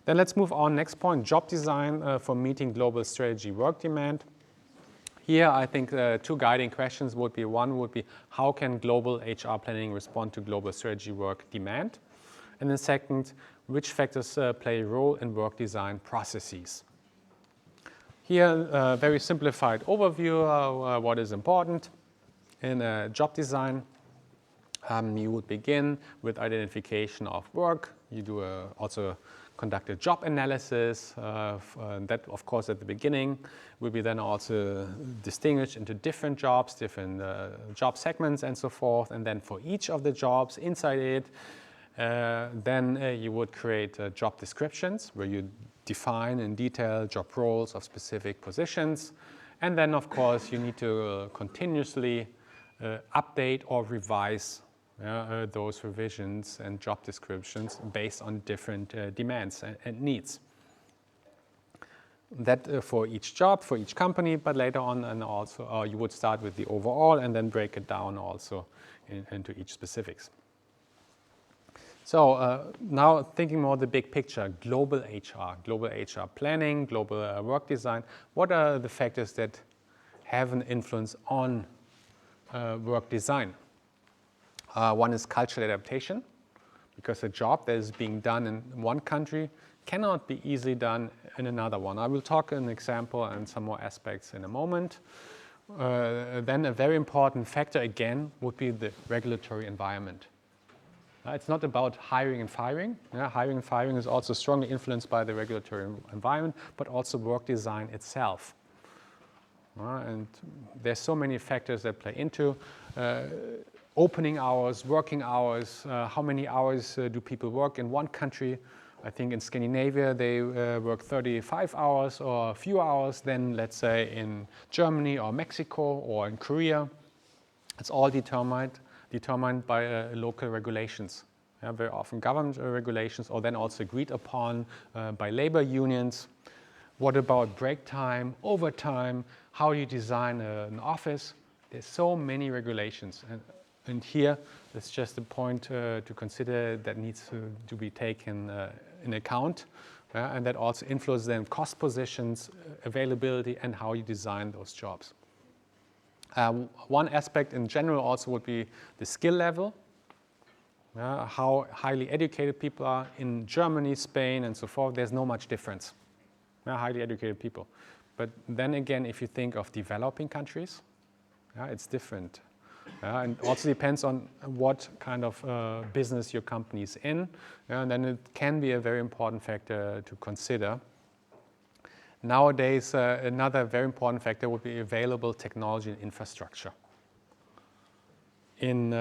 Then let's move on. Next point, job design for meeting global strategy work demand. Here, I think two guiding questions would be, one would be, how can global HR planning respond to global strategy work demand? And then second, which factors play a role in work design processes? Here, a very simplified overview of what is important in job design. You would begin with identification of work. You do also conduct a job analysis. That, of course, at the beginning will be then also distinguished into different jobs, different job segments and so forth. And then for each of the jobs inside it, then you would create job descriptions where you define in detail job roles of specific positions. And then, of course, you need to continuously update or revise those revisions and job descriptions based on different demands and needs. That for each job, for each company, but later on, and also you would start with the overall and then break it down also into each specifics. So now thinking more the big picture, global HR planning, global work design. What are the factors that have an influence on work design? One is cultural adaptation, because a job that is being done in one country cannot be easily done in another one. I will talk an example and some more aspects in a moment. Then a very important factor again would be the regulatory environment. It's not about hiring and firing. Hiring and firing is also strongly influenced by the regulatory environment, but also work design itself. And there's so many factors that play into opening hours, working hours, how many hours do people work in one country. I think in Scandinavia they work 35 hours or fewer hours than, let's say, in Germany or Mexico or in Korea. It's all determined by local regulations. Very often government regulations, or then also agreed upon by labor unions. What about break time, overtime? How do you design an office? There's so many regulations. And here, it's just a point to consider that needs to be taken in account. And that also influences then cost positions, availability, and how you design those jobs. One aspect in general also would be the skill level. How highly educated people are in Germany, Spain, and so forth. There's no much difference. Highly educated people. But then again, if you think of developing countries, it's different. And also depends on what kind of business your company is in. And then it can be a very important factor to consider. Nowadays, another very important factor would be available technology and infrastructure. In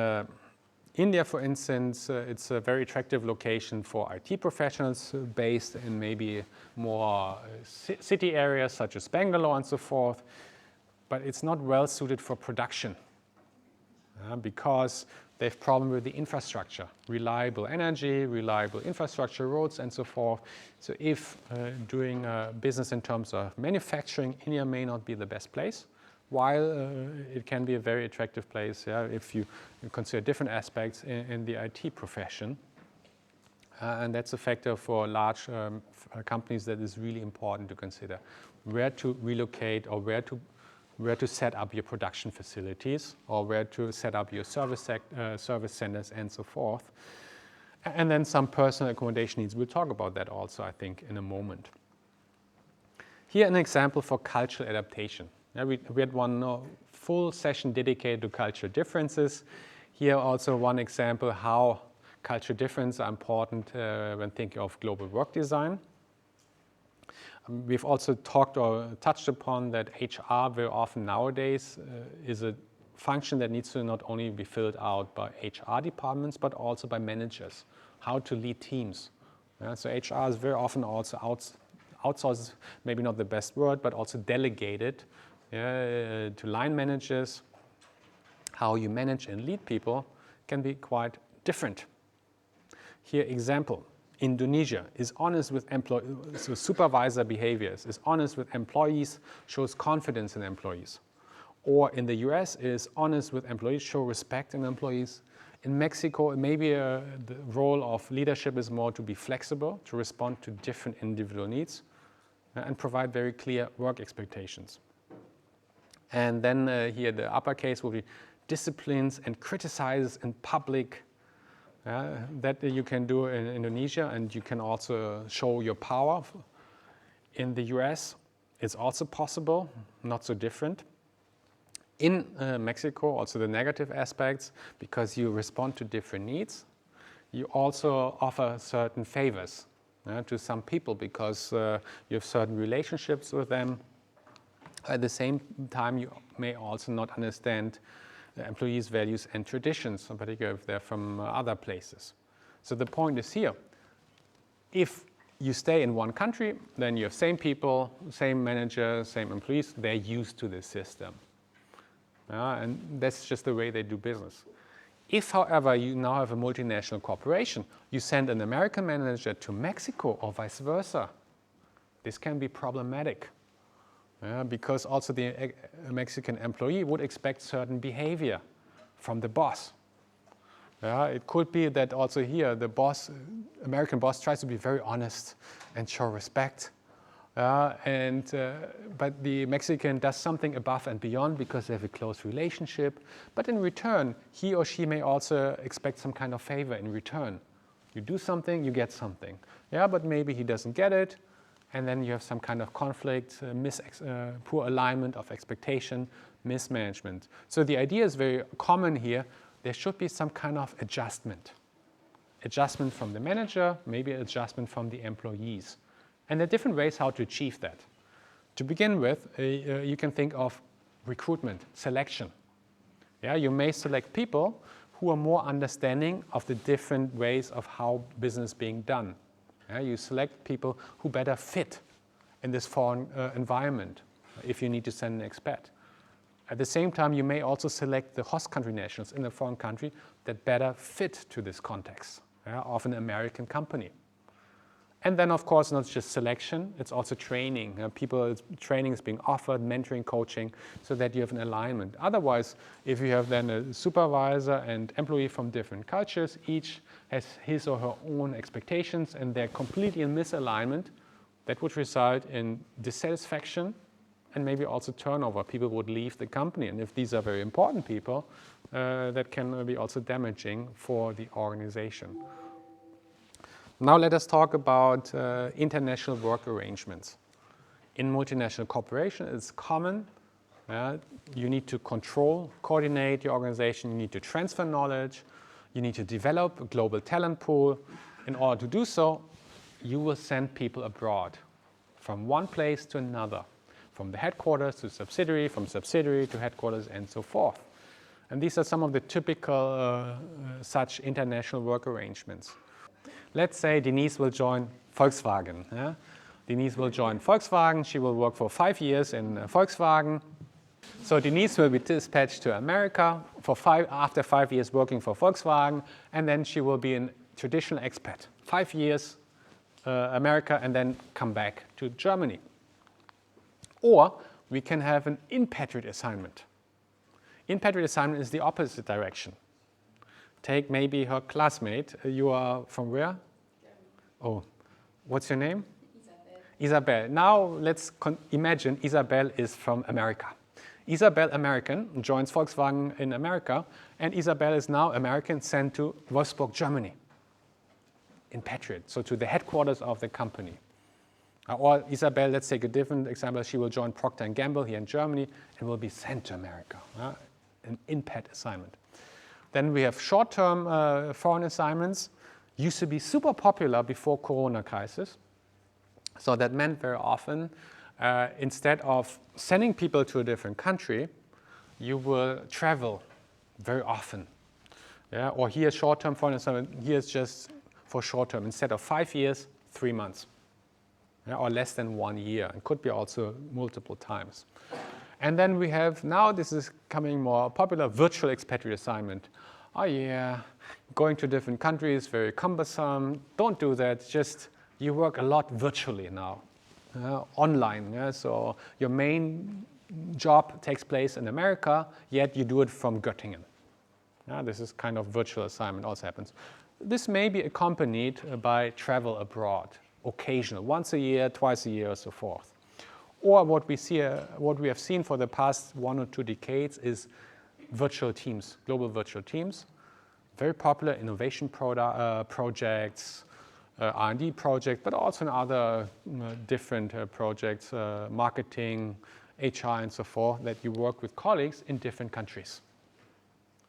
India, for instance, it's a very attractive location for IT professionals based in maybe more city areas such as Bangalore and so forth. But it's not well suited for production because they have problem with the infrastructure, reliable energy, reliable infrastructure, roads, and so forth. So if doing business in terms of manufacturing, India may not be the best place, while it can be a very attractive place if you consider different aspects in the IT profession. And that's a factor for large companies that is really important to consider. Where to relocate or where to set up your production facilities or where to set up your service centers and so forth. And then some personal accommodation needs. We'll talk about that also, I think, in a moment. Here an example for cultural adaptation. We had one full session dedicated to cultural differences. Here also one example how cultural differences are important when thinking of global work design. We've also talked or touched upon that HR very often nowadays is a function that needs to not only be filled out by HR departments, but also by managers, how to lead teams. So HR is very often also outsourced, maybe not the best word, but also delegated to line managers. How you manage and lead people can be quite different. Here, example. Indonesia is honest with so supervisor behaviors, is honest with employees, shows confidence in employees. Or in the US, is honest with employees, show respect in employees. In Mexico, maybe the role of leadership is more to be flexible, to respond to different individual needs, and provide very clear work expectations. And then here the uppercase will be disciplines and criticizes in public. That you can do in Indonesia, and you can also show your power. In the US, it's also possible, not so different. In Mexico, also the negative aspects, because you respond to different needs, you also offer certain favors to some people because you have certain relationships with them. At the same time, you may also not understand employees' values and traditions, in particular if they're from other places. So the point is here, if you stay in one country, then you have same people, same manager, same employees, they're used to this system. And that's just the way they do business. If, however, you now have a multinational corporation, you send an American manager to Mexico or vice versa, this can be problematic. Because also the Mexican employee would expect certain behavior from the boss. It could be that also here the American boss tries to be very honest and show respect. But the Mexican does something above and beyond because they have a close relationship. But in return, he or she may also expect some kind of favor in return. You do something, you get something. But maybe he doesn't get it. And then you have some kind of conflict, poor alignment of expectation, mismanagement. So the idea is very common here. There should be some kind of adjustment. Adjustment from the manager, maybe adjustment from the employees. And there are different ways how to achieve that. To begin with, you can think of recruitment, selection. You may select people who are more understanding of the different ways of how business is being done. You select people who better fit in this foreign environment if you need to send an expat. At the same time, you may also select the host country nationals in a foreign country that better fit to this context of an American company. And then, of course, not just selection, it's also training. Training is being offered, mentoring, coaching, so that you have an alignment. Otherwise, if you have then a supervisor and employee from different cultures, each has his or her own expectations, and they're completely in misalignment, that would result in dissatisfaction and maybe also turnover. People would leave the company. And if these are very important people, that can be also damaging for the organization. Now let us talk about international work arrangements. In multinational corporation, it's common. You need to control, coordinate your organization. You need to transfer knowledge. You need to develop a global talent pool. In order to do so, you will send people abroad from one place to another, from the headquarters to subsidiary, from subsidiary to headquarters, and so forth. And these are some of the typical such international work arrangements. Let's say Denise will join Volkswagen. Denise will join Volkswagen. She will work for 5 years in Volkswagen. So Denise will be dispatched to America after 5 years working for Volkswagen, and then she will be a traditional expat. 5 years America, and then come back to Germany. Or we can have an in-patriot assignment. In-patriot assignment is the opposite direction. Take maybe her classmate. You are from where? Oh, what's your name? Isabel. Now let's imagine Isabel is from America. Isabel, American, joins Volkswagen in America, and Isabel is now American, sent to Wolfsburg, Germany, in Patriot, so to the headquarters of the company. Or Isabel, let's take a different example. She will join Procter & Gamble here in Germany and will be sent to America, an in-pat assignment. Then we have short-term foreign assignments. Used to be super popular before Corona crisis. So that meant very often, instead of sending people to a different country, you will travel very often. Or here, short-term foreign assignment, here is just for short-term. Instead of 5 years, 3 months. Or less than 1 year. It could be also multiple times. And then we have, now this is coming more popular, virtual expatriate assignment. Oh yeah, going to different countries, very cumbersome. Don't do that, just you work a lot virtually now, online. So your main job takes place in America, yet you do it from Göttingen. This is kind of virtual assignment also happens. This may be accompanied by travel abroad, occasional, once a year, twice a year, or so forth. Or what we have seen for the past 1 or 2 decades is virtual teams, global virtual teams, very popular innovation projects, R&D projects, but also in other different projects, marketing, HR, and so forth, that you work with colleagues in different countries.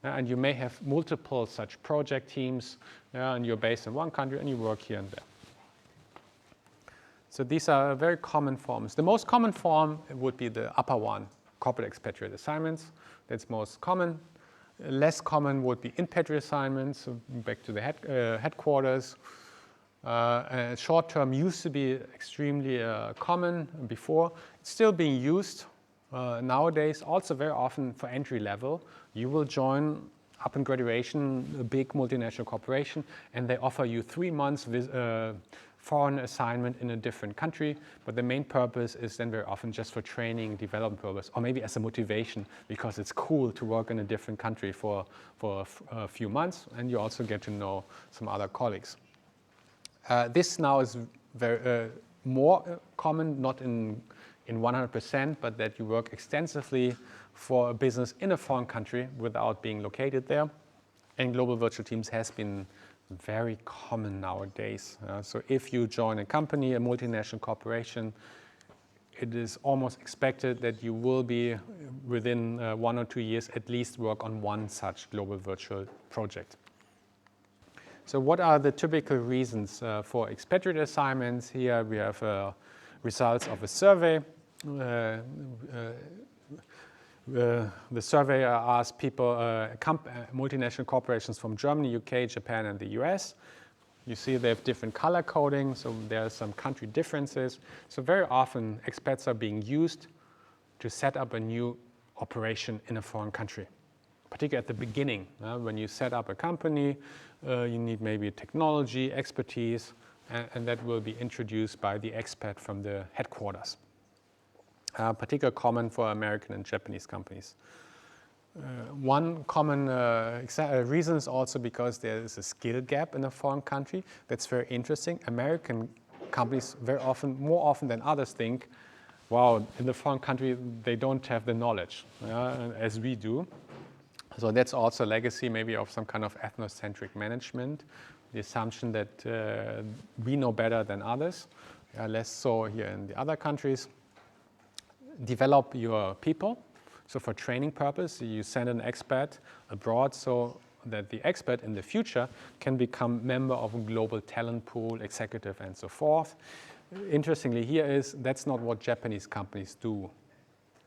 And you may have multiple such project teams, and you're based in one country and you work here and there. So these are very common forms. The most common form would be the upper one, corporate expatriate assignments. That's most common. Less common would be in-patriate assignments, so back to the headquarters. Short-term used to be extremely common before. It's still being used nowadays, also very often for entry level. You will join, upon graduation, a big multinational corporation, and they offer you 3 months foreign assignment in a different country, but the main purpose is then very often just for training, development purpose, or maybe as a motivation because it's cool to work in a different country for a few months, and you also get to know some other colleagues. This now is very more common, not in 100%, but that you work extensively for a business in a foreign country without being located there. And global virtual teams has been very common nowadays. So if you join a company, a multinational corporation, it is almost expected that you will be, within 1 or 2 years, at least work on one such global virtual project. So what are the typical reasons for expatriate assignments? Here we have results of a survey. The survey asked people, multinational corporations from Germany, UK, Japan, and the US. You see they have different color coding, so there are some country differences. So very often expats are being used to set up a new operation in a foreign country, particularly at the beginning. When you set up a company, you need maybe technology, expertise, and that will be introduced by the expat from the headquarters. Particularly common for American and Japanese companies. One common reason is also because there is a skill gap in a foreign country. That's very interesting. American companies very often, more often than others, think, wow, in the foreign country they don't have the knowledge as we do. So that's also a legacy maybe of some kind of ethnocentric management, the assumption that we know better than others, less so here in the other countries. Develop your people. So for training purpose, you send an expat abroad so that the expat in the future can become member of a global talent pool, executive, and so forth. Interestingly here is that's not what Japanese companies do.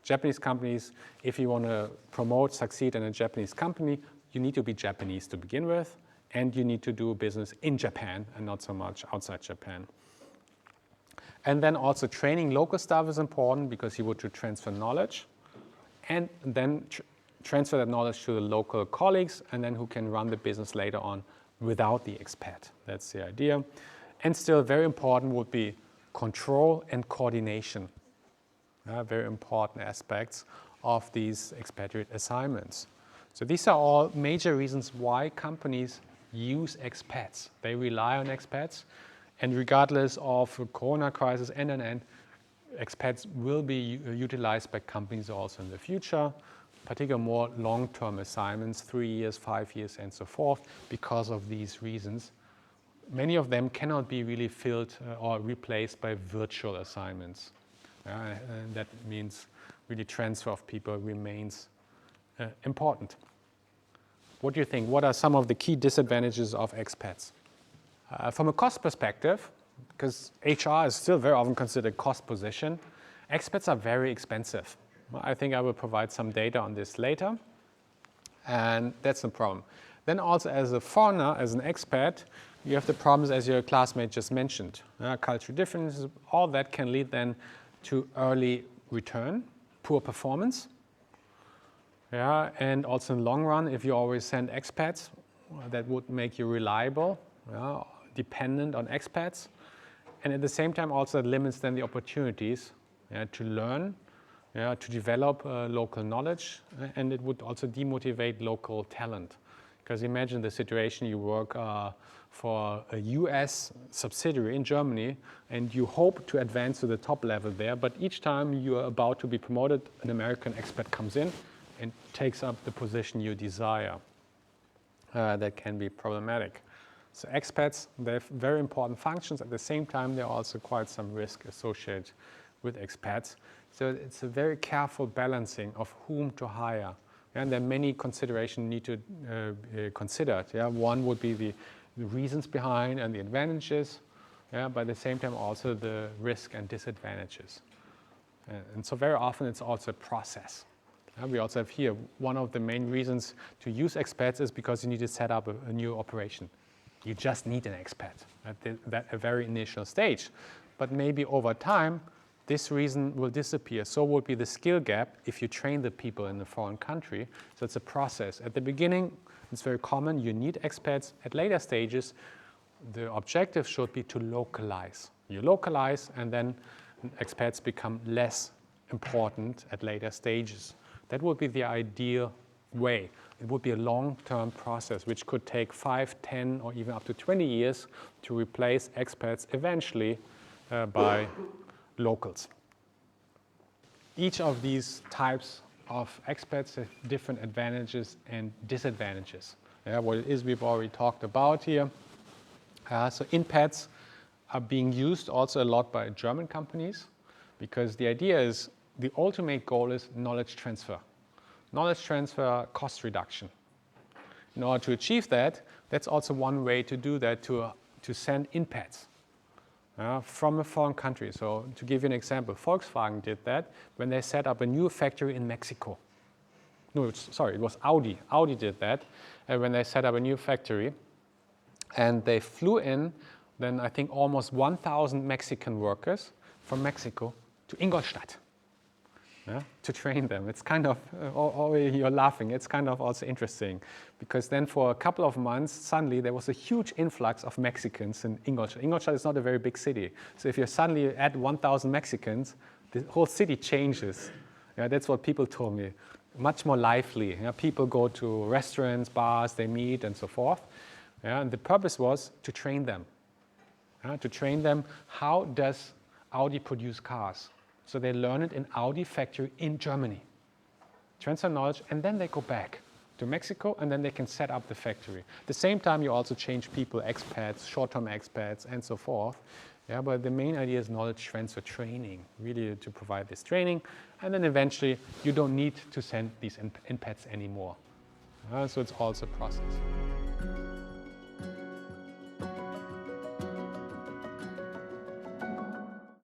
Japanese companies, if you want to promote, succeed in a Japanese company, you need to be Japanese to begin with, and you need to do business in Japan and not so much outside Japan. And then also training local staff is important because you want to transfer knowledge and then transfer that knowledge to the local colleagues and then who can run the business later on without the expat. That's the idea. And still very important would be control and coordination. Very important aspects of these expatriate assignments. So these are all major reasons why companies use expats. They rely on expats. And regardless of the corona crisis and expats will be utilized by companies also in the future, particularly more long-term assignments, 3 years, 5 years, and so forth, because of these reasons. Many of them cannot be really filled or replaced by virtual assignments. And that means really transfer of people remains important. What do you think? What are some of the key disadvantages of expats? From a cost perspective, because HR is still very often considered a cost position, expats are very expensive. I think I will provide some data on this later, and that's the problem. Then also as a foreigner, as an expat, you have the problems as your classmate just mentioned. Cultural differences, all that can lead then to early return, poor performance. And also in the long run, if you always send expats, that would make you reliable, dependent on expats. And at the same time also it limits then the opportunities to learn, to develop local knowledge, and it would also demotivate local talent. Because imagine the situation, you work for a US subsidiary in Germany and you hope to advance to the top level there, but each time you are about to be promoted, an American expat comes in and takes up the position you desire. That can be problematic. So expats, they have very important functions. At the same time, there are also quite some risk associated with expats. So it's a very careful balancing of whom to hire. And there are many considerations need to be considered. Yeah? One would be the reasons behind and the advantages, yeah? But at the same time also the risk and disadvantages. And so very often it's also a process. We also have here, one of the main reasons to use expats is because you need to set up a new operation. You just need an expat at that a very initial stage. But maybe over time, this reason will disappear. So will be the skill gap if you train the people in a foreign country. So it's a process. At the beginning, it's very common. You need expats. At later stages, the objective should be to localize. You localize, and then expats become less important at later stages. That would be the ideal way. It would be a long-term process, which could take 5, 10, or even up to 20 years to replace expats eventually by locals. Each of these types of expats have different advantages and disadvantages. Yeah, what it is we've already talked about here. So inpats are being used also a lot by German companies because the idea is the ultimate goal is knowledge transfer. Knowledge transfer, cost reduction. In order to achieve that, that's also one way to do that, to send inpats from a foreign country. So to give you an example, Volkswagen did that when they set up a new factory in Mexico. No, it was Audi. Audi did that when they set up a new factory. And they flew in, then I think almost 1,000 Mexican workers from Mexico to Ingolstadt. Yeah, to train them. It's kind of, you're laughing, it's kind of also interesting because then for a couple of months, suddenly there was a huge influx of Mexicans in Ingolstadt. Ingolstadt is not a very big city. So if you suddenly add 1,000 Mexicans, the whole city changes. Yeah, that's what people told me. Much more lively. Yeah, people go to restaurants, bars, they meet and so forth. Yeah, and the purpose was to train them. To train them, how does Audi produce cars? So they learn it in Audi factory in Germany. Transfer knowledge, and then they go back to Mexico, and then they can set up the factory. At the same time, you also change people, expats, short-term expats, and so forth. Yeah, but the main idea is knowledge transfer training, really to provide this training, and then eventually you don't need to send these inpats anymore. So it's also a process.